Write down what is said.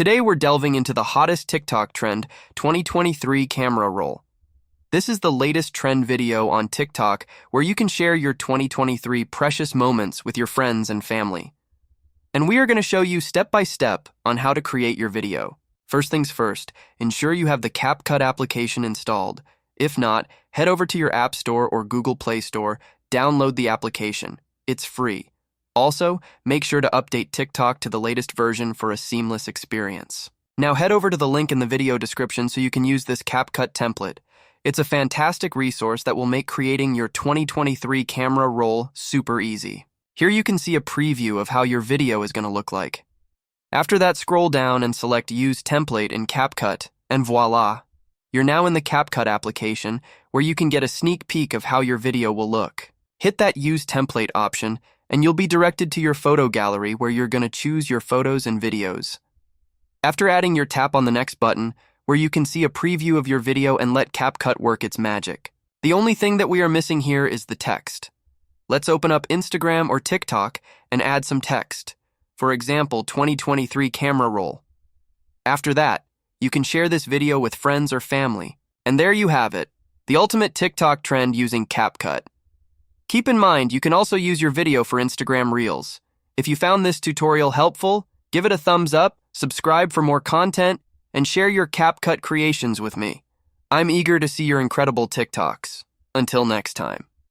Today we're delving into the hottest TikTok trend, 2023 camera roll. This is the latest trend video on TikTok where you can share your 2023 precious moments with your friends and family. And we are going to show you step by step on how to create your video. First things first, ensure you have the CapCut application installed. If not, head over to your App Store or Google Play Store, download the application. It's free. Also, make sure to update TikTok to the latest version for a seamless experience. Now head over to the link in the video description so you can use this CapCut template. It's a fantastic resource that will make creating your 2023 camera roll super easy. Here you can see a preview of how your video is going to look like. After that, scroll down and select Use Template in CapCut, and voila! You're now in the CapCut application where you can get a sneak peek of how your video will look. Hit that Use Template option and you'll be directed to your photo gallery where you're going to choose your photos and videos. After adding your tap on the next button, where you can see a preview of your video and let CapCut work its magic. The only thing that we are missing here is the text. Let's open up Instagram or TikTok and add some text. For example, 2023 camera roll. After that, you can share this video with friends or family. And there you have it, the ultimate TikTok trend using CapCut. Keep in mind, you can also use your video for Instagram Reels. If you found this tutorial helpful, give it a thumbs up, subscribe for more content, and share your CapCut creations with me. I'm eager to see your incredible TikToks. Until next time.